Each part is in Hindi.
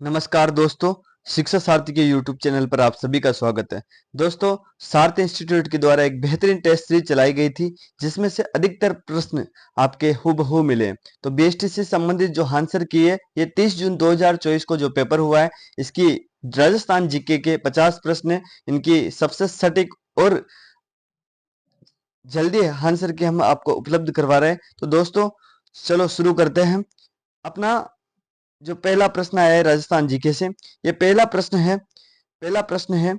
नमस्कार दोस्तों, शिक्षा सारथी के यूट्यूब चैनल पर आप सभी का स्वागत है। दोस्तों, सारथी इंस्टीट्यूट के द्वारा एक बेहतरीन टेस्ट सीरीज चलाई गई थी, जिसमें से अधिकतर प्रश्न आपके हूबहू मिले। तो बीएसटी से संबंधित जो आंसर की है, ये 30 जून 2024 को जो पेपर हुआ है, इसकी राजस्थान जीके के 50 प्रश्न है। इनकी सबसे सटीक और जल्दी आंसर की हम आपको उपलब्ध करवा रहे हैं। तो दोस्तों, चलो शुरू करते हैं। अपना जो पहला प्रश्न आया है राजस्थान जीके से, ये पहला प्रश्न है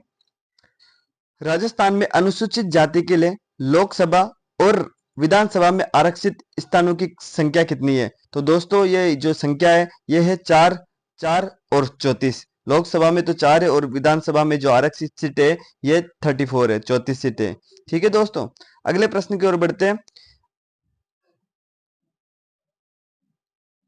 राजस्थान में अनुसूचित जाति के लिए लोकसभा और विधानसभा में आरक्षित स्थानों की संख्या कितनी है? तो दोस्तों, ये जो संख्या है ये है 4, 4 और 34। लोकसभा में तो 4 है और विधानसभा में जो आरक्षित सीट है ये 34 है, 34 सीट है। ठीक है दोस्तों, अगले प्रश्न की ओर बढ़ते हैं।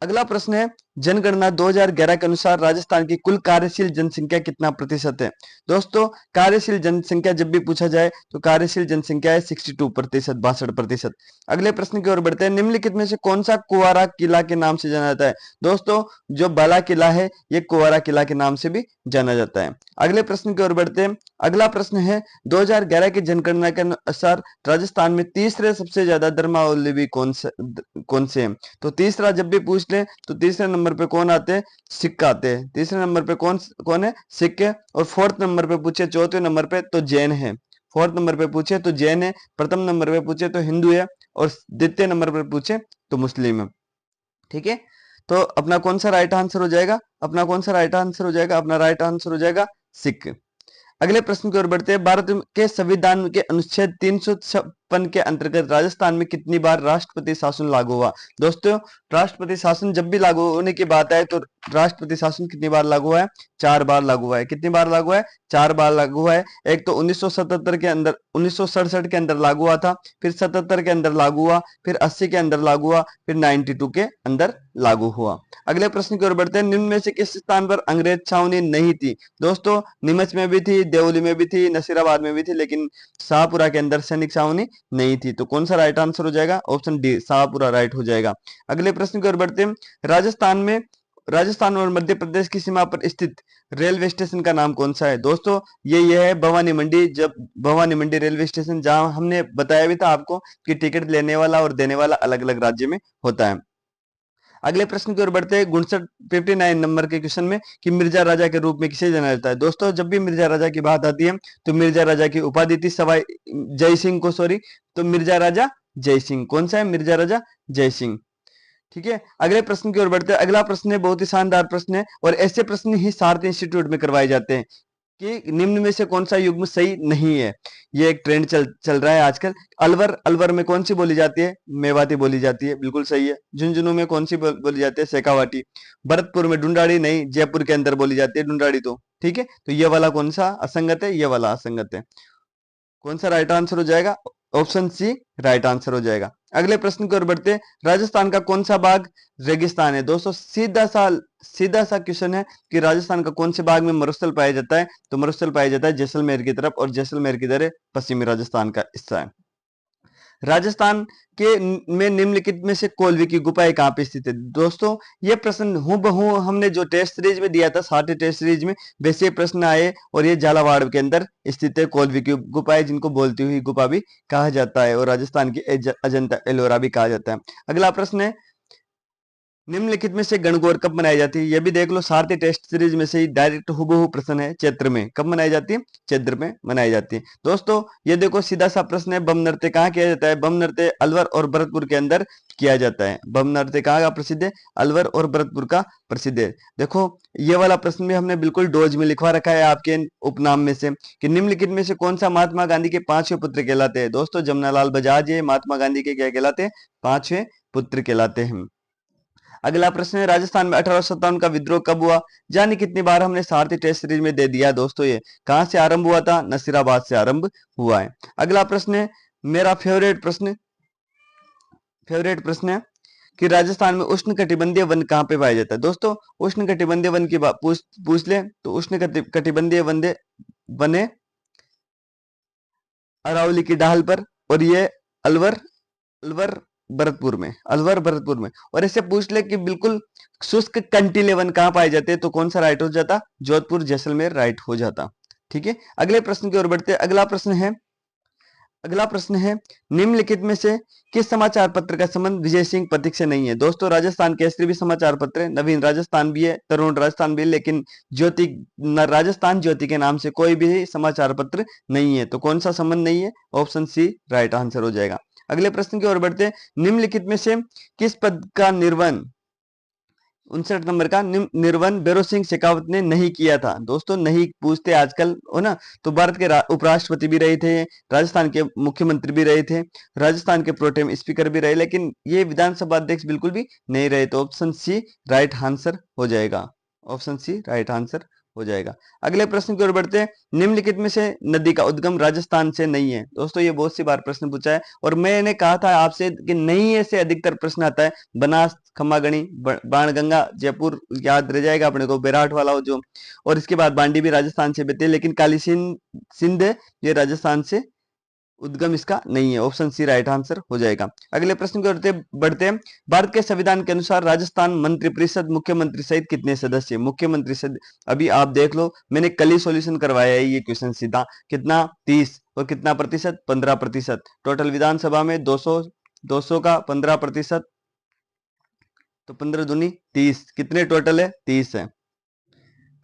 अगला प्रश्न है, जनगणना 2011 के अनुसार राजस्थान की कुल कार्यशील जनसंख्या कितना प्रतिशत है? दोस्तों, कार्यशील जनसंख्या जब भी पूछा जाए तो कार्यशील जनसंख्या है 62%, 62%। अगले प्रश्न की ओर बढ़ते हैं। निम्नलिखित में से कौन सा कुंवारा किला के नाम से जाना जाता है? दोस्तों, जो बाला किला है ये कुंवारा किला के नाम से भी जाना जाता है। अगले प्रश्न की ओर बढ़ते हैं। अगला प्रश्न है, 2011 की जनगणना के अनुसार राजस्थान में तीसरे सबसे ज्यादा धर्मावलंबी कौन से हैं? तो तीसरा जब भी पूछ ले तो तीसरे नंबर पे कौन आते हैं? सिख आते हैं। तीसरे नंबर पे कौन कौन है? सिख है। और फोर्थ नंबर पे पूछे, चौथे नंबर पे तो जैन है। फोर्थ नंबर पे पूछे तो जैन है, प्रथम नंबर पे पूछे तो हिंदू है, और द्वितीय नंबर पे पूछे तो मुस्लिम है। ठीक है, तो अपना कौन सा राइट आंसर हो जाएगा? अपना कौन सा राइट आंसर हो जाएगा? अपना राइट आंसर हो जाएगा सिख। अगले प्रश्न की ओर बढ़ते हैं। भारत के संविधान के अनुच्छेद 356 के अंतर्गत राजस्थान में कितनी बार राष्ट्रपति शासन लागू हुआ? दोस्तों, राष्ट्रपति शासन जब भी लागू होने की बात है तो राष्ट्रपति शासन कितनी बार लागू हुआ है? 4 बार लागू हुआ है। कितनी बार लागू हुआ है? 4 बार लागू हुआ है। एक तो 1977 के अंदर, 1967 के अंदर लागू हुआ था, फिर 77 के अंदर लागू हुआ, फिर 80 के अंदर लागू हुआ, फिर 92 के अंदर लागू हुआ। अगले प्रश्न की ओर बढ़ते हैं। निम्न में से किस स्थान पर अंग्रेज छावनी नहीं थी? दोस्तों, नीमच में भी थी, देवली में भी थी, नसीराबाद में भी थी, लेकिन शाहपुरा के अंदर सैनिक छावनी नहीं थी। तो कौन सा राइट आंसर हो जाएगा? ऑप्शन डी, शाहपुरा राइट हो जाएगा। अगले प्रश्न की ओर बढ़ते हैं। राजस्थान और मध्य प्रदेश की सीमा पर स्थित रेलवे स्टेशन का नाम कौन सा है? दोस्तों, ये है भवानी मंडी। जब भवानी मंडी रेलवे स्टेशन, जहां हमने बताया भी था आपको कि टिकट लेने वाला और देने वाला अलग अलग राज्य में होता है। अगले प्रश्न की ओर बढ़ते हैं। 59 नंबर के क्वेश्चन में कि मिर्जा राजा के रूप में किसे जाना जाता है? दोस्तों, जब भी मिर्जा राजा की बात आती है तो मिर्जा राजा की उपाधि थी सवाई जय सिंह को, सॉरी, तो मिर्जा राजा जय सिंह। कौन सा है? मिर्जा राजा जय सिंह। ठीक है, अगले प्रश्न की ओर बढ़ते हैं। अगला प्रश्न है, बहुत ही शानदार प्रश्न है, और ऐसे प्रश्न ही सारथी इंस्टीट्यूट में करवाए जाते हैं कि निम्न में से कौन सा युग्म सही नहीं है। ये एक ट्रेंड चल रहा है आजकल। अलवर, अलवर में कौन सी बोली जाती है? मेवाती बोली जाती है, बिल्कुल सही है। झुंझुनू में कौन सी बोली जाती है? शेखावाटी। भरतपुर में ढूंढाड़ी नहीं, जयपुर के अंदर बोली जाती है ढूंढाड़ी। तो ठीक है, तो ये वाला कौन सा असंगत है? ये वाला असंगत है। कौन सा राइट आंसर हो जाएगा? ऑप्शन सी राइट आंसर हो जाएगा। अगले प्रश्न की ओर बढ़ते हैं। राजस्थान का कौन सा भाग रेगिस्तान है? दोस्तों, सीधा सा क्वेश्चन है कि राजस्थान का कौन से भाग में मरुस्थल पाया जाता है? तो मरुस्थल पाया जाता है जैसलमेर की तरफ, और जैसलमेर किधर है? पश्चिमी राजस्थान का हिस्सा है। राजस्थान के में निम्नलिखित में से कोलवी की गुफाएं कहाँ पे स्थित है? दोस्तों, ये प्रश्न हूबहू हमने जो टेस्ट सीरीज में दिया था, 60 टेस्ट सीरीज में, वैसे प्रश्न आए, और ये झालावाड़ के अंदर स्थित है कोलवी की गुफाएं, जिनको बोलती हुई गुफा भी कहा जाता है, और राजस्थान की अजंता एलोरा भी कहा जाता है। अगला प्रश्न है, निम्नलिखित में से गणगौर कब मनाई जाती है? ये भी देख लो, सारथी टेस्ट सीरीज में से ही डायरेक्ट हुबहू प्रश्न है। चैत्र में कब मनाई जाती है? चैत्र में मनाई जाती है। दोस्तों, ये देखो सीधा सा प्रश्न है, बम नृत्य कहाँ किया जाता है? बम नृत्य अलवर और भरतपुर के अंदर किया जाता है। बम नृत्य कहाँ का प्रसिद्ध है? अलवर और भरतपुर का प्रसिद्ध है। देखो, ये वाला प्रश्न भी हमने बिल्कुल डोज में लिखवा रखा है आपके उपनाम में से कि निम्नलिखित में से कौन सा महात्मा गांधी के 5वें पुत्र कहलाते हैं? दोस्तों, जमनालाल बजाज ये महात्मा गांधी के क्या कहलाते हैं? 5वें पुत्र कहलाते हैं। अगला प्रश्न है, राजस्थान में 1857 का विद्रोह कब हुआ? जाने कितनी बार हमने सारथी टेस्ट सीरीज में दे दिया दोस्तों। ये कहां से आरंभ हुआ था? नसीराबाद से आरंभ हुआ है। अगला प्रश्न है, मेरा फेवरेट प्रश्न है कि राजस्थान में उष्ण कटिबंधीय वन कहाँ पे पाया जाता है? दोस्तों, उष्ण कटिबंधीय वन की बात पूछ ले तो उष्ण कटिबंधीय वने अरावली की ढाल पर, और ये अलवर अलवर भरतपुर में, अलवर भरतपुर में। और ऐसे पूछ ले कि बिल्कुल शुष्क कंटिलेवन कहाँ पाए जाते हैं, तो कौन सा राइट हो जाता, जोधपुर जैसलमेर राइट हो जाता। ठीक है, अगले प्रश्न की ओर बढ़ते हैं। अगला प्रश्न है निम्नलिखित में से किस समाचार पत्र का संबंध विजय सिंह पथिक से नहीं है। दोस्तों राजस्थान केसरी भी समाचार पत्र है, नवीन राजस्थान भी है, तरुण राजस्थान भी है, लेकिन ज्योति राजस्थान ज्योति के नाम से कोई भी समाचार पत्र नहीं है। तो कौन सा संबंध नहीं है, ऑप्शन सी राइट आंसर हो जाएगा। अगले प्रश्न की ओर बढ़ते हैं। निम्नलिखित में से किस पद का निर्वहन 59 नंबर का निर्वहन भैरों सिंह शेखावत ने नहीं किया था। दोस्तों नहीं पूछते आजकल हो ना, तो भारत के उपराष्ट्रपति भी रहे थे, राजस्थान के मुख्यमंत्री भी रहे थे, राजस्थान के प्रोटेम स्पीकर भी रहे, लेकिन ये विधानसभा अध्यक्ष बिल्कुल भी नहीं रहे। तो ऑप्शन सी राइट आंसर हो जाएगा, ऑप्शन सी राइट आंसर हो जाएगा। अगले प्रश्न की ओर बढ़ते हैं। निम्नलिखित में से नदी का उद्गम राजस्थान से नहीं है। दोस्तों ये बहुत सी बार प्रश्न पूछा है और मैंने कहा था आपसे कि नहीं है से अधिकतर प्रश्न आता है। बनास, खम्मागणी, बाणगंगा, जयपुर याद रह जाएगा अपने को, बेराट वाला हो जो, और इसके बाद बांडी भी राजस्थान से बहती है, लेकिन काली सिंध ये राजस्थान से उद्गम इसका नहीं है। ऑप्शन सी राइट आंसर हो जाएगा। अगले प्रश्न की ओर बढ़ते हैं। भारत के संविधान के अनुसार राजस्थान मंत्रिपरिषद मुख्यमंत्री सहित कितने सदस्य, मुख्यमंत्री सहित, अभी आप देख लो मैंने कल ही सॉल्यूशन करवाया है ये क्वेश्चन सीधा। कितना 30 और कितना प्रतिशत 15%। टोटल विधानसभा में 200 का 15%, तो 15 दूनी 30, कितने टोटल है 30 है,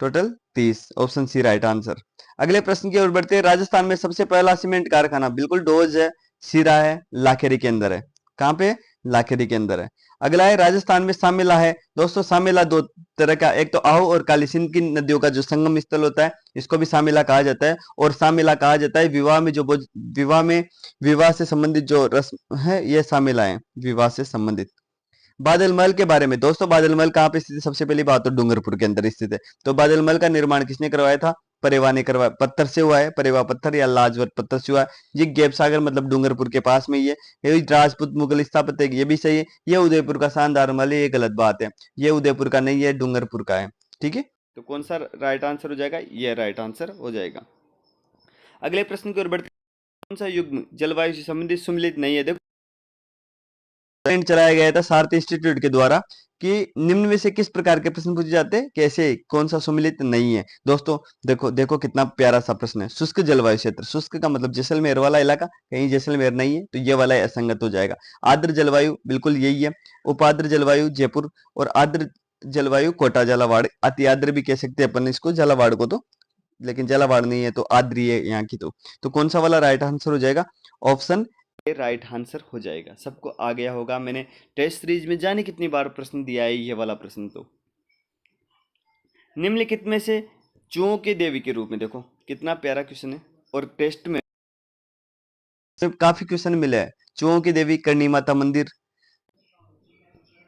total 30। Option C right answer. अगले प्रश्न की ओर बढ़ते हैं। राजस्थान में सबसे पहला सीमेंट कारखाना बिल्कुल डोज है, सिरा है, लाखेरी के अंदर है। कहां पे, लाखेरी के अंदर है। अगला है राजस्थान में सामेला है। दोस्तों सामेला दो तरह का, एक तो आहू और काली सिंध की नदियों का जो संगम स्थल होता है इसको भी सामेला कहा जाता है। और सामेला कहा जाता है विवाह से संबंधित जो रस्म है ये सामेला है, विवाह से संबंधित। बादल महल के बारे में दोस्तों, बादल महल कहाँ पे स्थित है, सबसे पहली बात तो डूंगरपुर के अंदर स्थित है। तो बादल महल का निर्माण किसने करवाया था, परेवा ने करवाया। पत्थर से हुआ है, परेवा पत्थर या लाजवत पत्थर से हुआ है। ये गैप सागर मतलब डूंगरपुर के पास में ही है। ये राजपूत मुगल स्थापत्य ये भी सही है। ये उदयपुर का शानदार महल है, ये गलत बात है, ये उदयपुर का नहीं है, डूंगरपुर का है। ठीक है, तो कौन सा राइट आंसर हो जाएगा, ये राइट आंसर हो जाएगा। अगले प्रश्न की ओर बढ़ते, कौन सा युग्म जलवायु से संबंधित सम्मिलित नहीं है। देखो चलाया गया था सारथी इंस्टीट्यूट के द्वारा कि निम्न में से किस प्रकार के प्रश्न पूछे जाते हैं, कैसे कौन सा सम्मिलित नहीं है। दोस्तों देखो देखो कितना प्यारा सा प्रश्न है। शुष्क जलवायु क्षेत्र, शुष्क का मतलब जैसलमेर वाला इलाका, कहीं जैसलमेर नहीं है तो ये वाला असंगत हो जाएगा। आर्द्र जलवायु बिल्कुल यही है। उपाद्र जलवायु जयपुर, और आर्द्र जलवायु कोटा झालावाड़, अति आर्द्र भी कह सकते हैं अपन इसको झालावाड़ को, तो लेकिन झालावाड़ नहीं है तो आद्री है यहाँ की। तो कौन सा वाला राइट आंसर हो जाएगा, ऑप्शन ए राइट आंसर हो जाएगा। सबको आ गया होगा, मैंने टेस्ट सीरीज में जाने कितनी बार प्रश्न दिया है ये वाला प्रश्न। तो निम्नलिखित में से चूहों की देवी के रूप में, देखो कितना प्यारा क्वेश्चन है, और टेस्ट में काफी क्वेश्चन मिले हैं। चूहों की देवी, करणी माता मंदिर।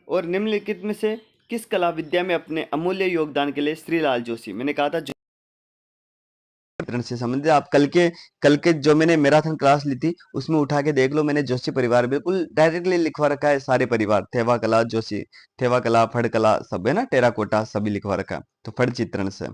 और निम्नलिखित में से किस कला विद्या में अपने अमूल्य योगदान के लिए श्रीलाल जोशी, मैंने कहा था से संबंधित। आप कल के जो मैंने मैराथन क्लास ली थी उसमें उठा के देख लो, मैंने जोशी परिवार बिल्कुल डायरेक्टली लिखवा रखा है। सारे परिवार, थेवा कला जोशी, थेवा कला, फड़ कला सब है ना, टेराकोटा सभी लिखवा रखा है। तो फड़ चित्रण से।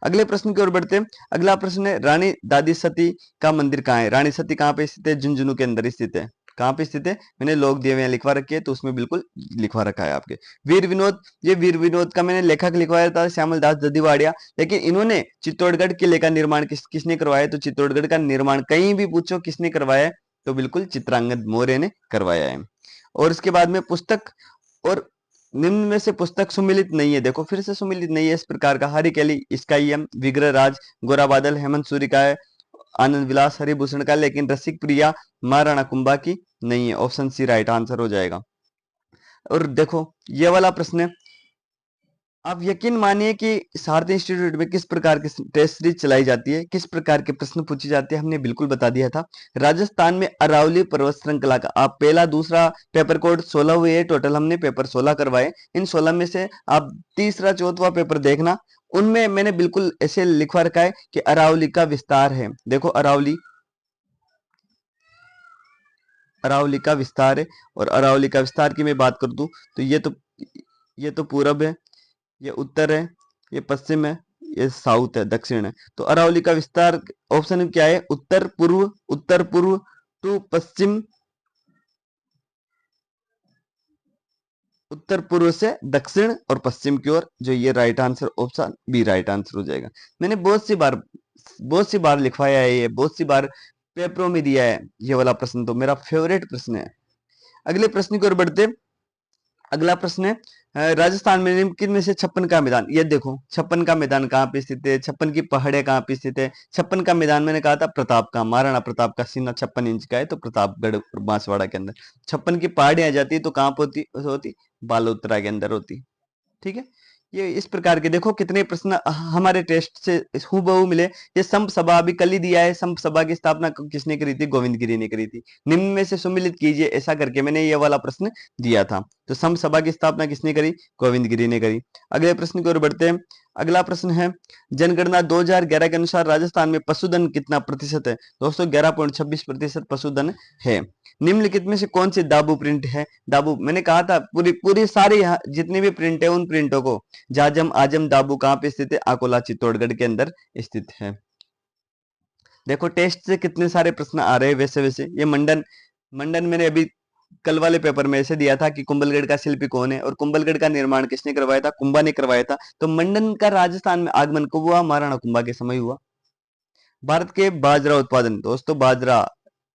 अगले प्रश्न की ओर बढ़ते हैं। अगला प्रश्न है रानी दादी सती का मंदिर कहाँ है। रानी सती कहाँ पे स्थित है, झुंझुनू के अंदर स्थित है। कहाँ पे स्थित है, मैंने लोक देवियां लिखवा रखी है तो उसमें बिल्कुल लिखवा रखा है आपके। वीर विनोद, ये वीर विनोद का मैंने लेखक लिखवाया था श्यामल दास ददीवाड़िया, लेकिन इन्होंने चित्तौड़गढ़ किले का निर्माण किसने करवाया। तो चित्तौड़गढ़ का निर्माण कहीं भी पूछो किसने करवाया है, तो बिल्कुल चित्रांगद मौर्य ने करवाया है। और इसके बाद में पुस्तक, और निम्न में से पुस्तक सुमिलित नहीं है। देखो फिर से सुमिलित नहीं है इस प्रकार का। हरि कैली इसका ही है, विग्रह राज, गोरा बादल हेमंत सूर्य का है, आनंद विलास हरिभूषण का, लेकिन रसिक प्रिया महाराणा कुंभा की नहीं है। ऑप्शन सी राइट आंसर हो जाएगा। और देखो ये वाला प्रश्न है, आप यकीन मानिए कि सारथी इंस्टीट्यूट में किस प्रकार की टेस्ट सीरीज चलाई जाती है, किस प्रकार के प्रश्न पूछे जाते हैं, हमने बिल्कुल बता दिया था। राजस्थान में अरावली पर्वत श्रृंखला का आप पहला दूसरा पेपर कोड 16 हुए हैं, टोटल हमने पेपर 16 करवाए। इन 16 में से आप तीसरा चौथा पेपर देखना, उनमें मैंने बिल्कुल ऐसे लिखवा रखा है कि अरावली का विस्तार है। देखो अरावली, अरावली का विस्तार है। और अरावली का विस्तार की मैं बात कर दूं तो ये तो पूरब है, ये उत्तर है, ये पश्चिम है, ये साउथ है, दक्षिण है। तो अरावली का विस्तार ऑप्शन क्या है, उत्तर पूर्व टू पश्चिम उत्तर पूर्व से दक्षिण और पश्चिम की ओर, जो ये right answer option B right answer हो जाएगा। मैंने बहुत सी बार लिखवाया है, ये बहुत सी बार पेपरों में दिया है ये वाला प्रश्न, तो मेरा फेवरेट प्रश्न है। अगले प्रश्न की ओर बढ़ते। अगला प्रश्न है राजस्थान में निम्नलिखित में से छप्पन का मैदान, ये देखो छप्पन का मैदान कहाँ पे स्थित है, छप्पन की पहाड़ियां कहाँ पे स्थित है। छप्पन का मैदान मैंने कहा था प्रताप का, महाराणा प्रताप का सीना 56 इंच का है, तो प्रतापगढ़ और बांसवाड़ा के अंदर। छप्पन की पहाड़ियां आ जाती है तो कहाँ पे होती बालोतरा के अंदर होती। ठीक है, ये इस प्रकार के देखो कितने प्रश्न हमारे टेस्ट से हूबहू मिले। ये संप सभा अभी कल ही दिया है, संप सभा की स्थापना किसने करी थी, गोविंद गिरी ने करी थी। निम्न में से सुमिलित कीजिए, ऐसा करके मैंने ये वाला प्रश्न दिया था। तो संप सभा की स्थापना किसने करी, गोविंद गिरी ने करी। अगले प्रश्न की ओर बढ़ते हैं। अगला प्रश्न है जनगणना 2011 के अनुसार राजस्थान में पशुधन कितना प्रतिशत है। दोस्तों 11.26% पशुधन है। निम्नलिखित में से कौन सी दाबू प्रिंट है। दाबू मैंने कहा था पूरी पूरी सारी जितनी भी प्रिंट है उन प्रिंटों को, जाजम आजम दाबू कहाँ पे स्थित है, अकोला चित्तौड़गढ़ के अंदर स्थित है। देखो टेस्ट से कितने सारे प्रश्न आ रहे हैं वैसे वैसे। ये मंडन मंडन मैंने अभी कल वाले पेपर में ऐसे दिया था कि कुंभलगढ़ का शिल्पी कौन है और कुंभलगढ़ का निर्माण किसने करवाया था, कुंभा ने करवाया था। तो मंडन का राजस्थान में आगमन कब हुआ, महाराणा कुंभा के समय हुआ। भारत के बाजरा उत्पादन, दोस्तों बाजरा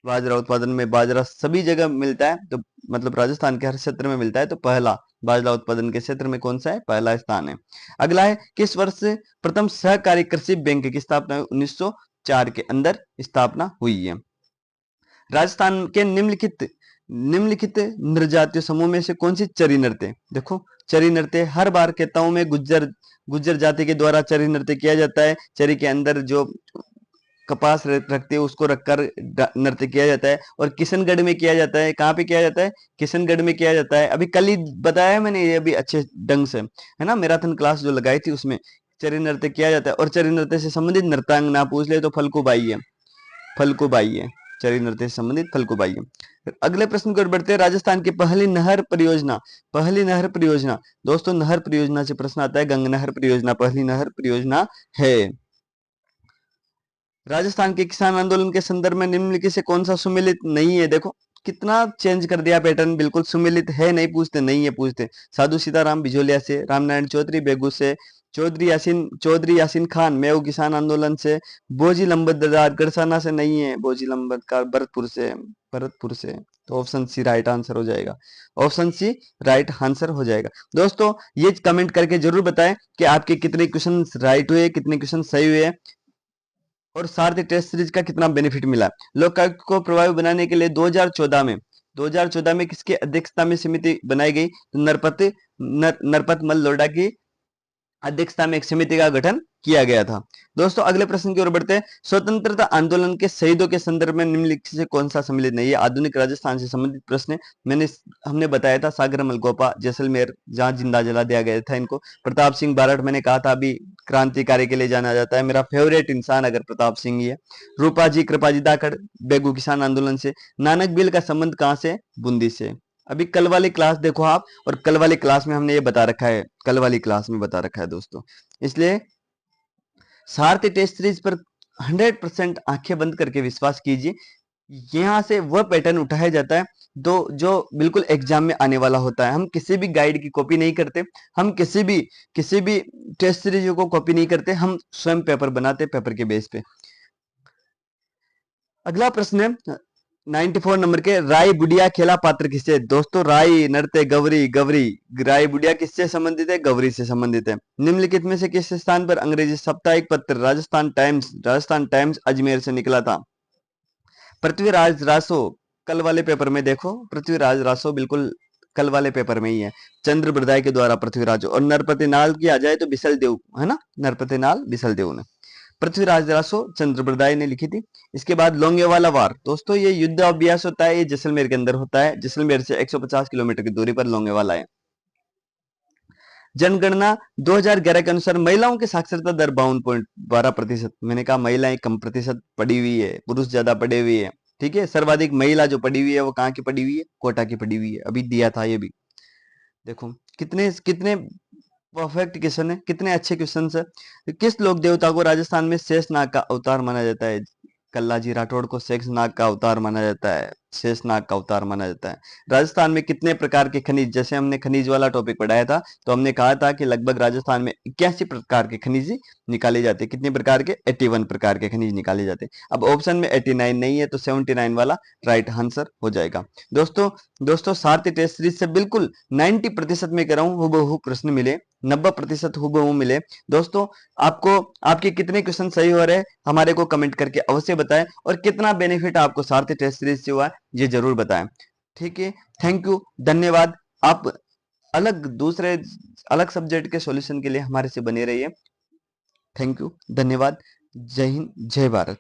बाजरा उत्पादन में बाजरा सभी जगह मिलता है, तो मतलब राजस्थान के हर क्षेत्र में मिलता है, तो पहला बाजरा उत्पादन के क्षेत्र में कौन सा है, पहला स्थान है। अगला है किस वर्ष से प्रथम सहकारी कृषि बैंक की स्थापना 1904 के अंदर स्थापना हुई है। राजस्थान के निम्नलिखित नृजातीय समूह में से कौन सी चरी नृत्य, देखो चरी नृत्य हर बार कहता हूं मैं, गुज्जर जाति के द्वारा चरी नृत्य किया जाता है। चरी के अंदर जो कपास रखते हैं उसको रखकर नृत्य किया जाता है, और किशनगढ़ में किया जाता है। कहाँ पे किया जाता है, किशनगढ़ में किया जाता है। अभी कल ही बताया मैंने ये अभी अच्छे ढंग से, है ना, मैराथन क्लास जो लगाई थी उसमें चरी नृत्य किया जाता है। और चरी नृत्य से संबंधित नृत्यांगना पूछ ले तो फल्गुबाई है, फल्गुबाई है, चरी नृत्य से संबंधित फल्गुबाई है। अगले प्रश्न की ओर बढ़ते हैं। राजस्थान की पहली नहर परियोजना, पहली नहर परियोजना, दोस्तों नहर परियोजना से प्रश्न आता है, गंग नहर परियोजना पहली नहर परियोजना है। राजस्थान के किसान आंदोलन के संदर्भ में निम्नलिखित से कौन सा सुमेलित नहीं है। देखो कितना चेंज कर दिया पैटर्न, बिल्कुल सुमेलित है नहीं पूछते, नहीं है पूछते। साधु सीताराम बिजोलिया से, रामनारायण चौधरी बेगू से, चौधरी यासीन खान मेऊ किसान आंदोलन से, बोजी लंबरदार गड़साना से नहीं है, बोजी लंबरदार भरतपुर से। तो ऑप्शन सी राइट आंसर हो जाएगा, ऑप्शन सी राइट आंसर हो जाएगा। दोस्तों ये कमेंट करके जरूर बताएं कि आपके कितने क्वेश्चन राइट हुए, कितने क्वेश्चन सही हुए, और सारथी टेस्ट सीरीज का कितना बेनिफिट मिला। लोकायुक्त को प्रभावी बनाने के लिए 2014 में किसकी अध्यक्षता में समिति बनाई गई, तो नरपत मल लोढ़ा की अध्यक्षता में एक समिति का गठन किया गया था। दोस्तों अगले प्रश्न की ओर बढ़ते हैं। स्वतंत्रता आंदोलन के शहीदों के संदर्भ में निम्नलिखित से कौन सा सम्मिलित नहीं है। आधुनिक राजस्थान से संबंधित प्रश्न है। हमने बताया था सागर मलगोपा जैसलमेर जहां जिंदा जला दिया गया था इनको। प्रताप सिंह बारठ मैंने कहा था अभी क्रांतिकारी के लिए जाना जाता है, मेरा फेवरेट इंसान अगर प्रताप सिंह ही है। रूपा जी कृपाजी दाकड़ बेगू किसान आंदोलन से। नानक बिल का संबंध कहां से, बूंदी से। अभी कल वाली क्लास देखो आप, और कल वाली क्लास में हमने ये बता रखा है, कल वाली क्लास में बता रखा है दोस्तों। इसलिए सारथी टेस्ट सीरीज पर 100% आंखें बंद करके विश्वास कीजिए। यहां से वह पैटर्न उठाया जाता है जो बिल्कुल एग्जाम में आने वाला होता है। हम किसी भी गाइड की कॉपी नहीं करते, हम किसी भी टेस्ट सीरीज को कॉपी नहीं करते, हम स्वयं पेपर बनाते पेपर के बेस पे। अगला प्रश्न है 94 नंबर के, राय बुढ़िया खेला पात्र किससे। दोस्तों राय नृत्य गवरी, राय बुढ़िया किससे संबंधित है, गवरी से संबंधित है। निम्नलिखित में से किस स्थान पर अंग्रेजी साप्ताहिक पत्र राजस्थान टाइम्स अजमेर से निकला था। पृथ्वीराज रासो, कल वाले पेपर में देखो पृथ्वीराज रासो बिल्कुल कल वाले पेपर में ही है। चंद्र बरदाई के द्वारा पृथ्वीराज, और नरपति नाल की आ जाए तो बिसल देव, है ना, नरपति नाल बिसल देव ने, पृथ्वीराज रासो चंद्रबरदाई ने लिखी थी। इसके बाद लोंगेवाला वार, दोस्तों ये युद्ध अभ्यास होता है, ये जैसलमेर के अंदर होता है। जैसलमेर से 150 किलोमीटर की दूरी पर लोंगेवाला है। जनगणना 2011 के अनुसार महिलाओं की साक्षरता दर 52.12%। मैंने कहा महिलाएं कम प्रतिशत पढ़ी हुई है, पुरुष ज्यादा पढ़े हुए हैं। ठीक है, सर्वाधिक महिला जो पढ़ी हुई है वो कहाँ की पढ़ी हुई है, कोटा की पढ़ी हुई है। अभी दिया था ये भी, देखो कितने कितने परफेक्ट क्वेश्चन है, कितने अच्छे क्वेश्चन है। किस लोक देवता को राजस्थान में शेष नाग का अवतार माना जाता है। कल्लाजी राठौड़ को शेष नाग का अवतार माना जाता है। शेषनाग का अवतार माना जाता है। राजस्थान में कितने प्रकार के खनिज, जैसे हमने खनिज वाला टॉपिक पढ़ाया था तो हमने कहा था कि लगभग राजस्थान में 81 प्रकार के खनिज निकाले जाते हैं। कितने प्रकार के? 81 प्रकार के खनिज निकाले जाते हैं। अब ऑप्शन में 89 नहीं है तो 79 वाला राइट आंसर हो जाएगा। दोस्तों सारथी टेस्ट सीरीज से बिल्कुल 90% में कह रहा हूं हुबहू प्रश्न मिले, 90% हुबहू मिले। दोस्तों आपको आपके कितने क्वेश्चन सही हो रहे हैं हमारे को कमेंट करके अवश्य बताएं, और कितना बेनिफिट आपको सारथी टेस्ट सीरीज से हुआ ये जरूर बताएं। ठीक है, थैंक यू, धन्यवाद। आप दूसरे अलग सब्जेक्ट के सॉल्यूशन के लिए हमारे से बने रहिए। थैंक यू, धन्यवाद। जय हिंद, जय भारत।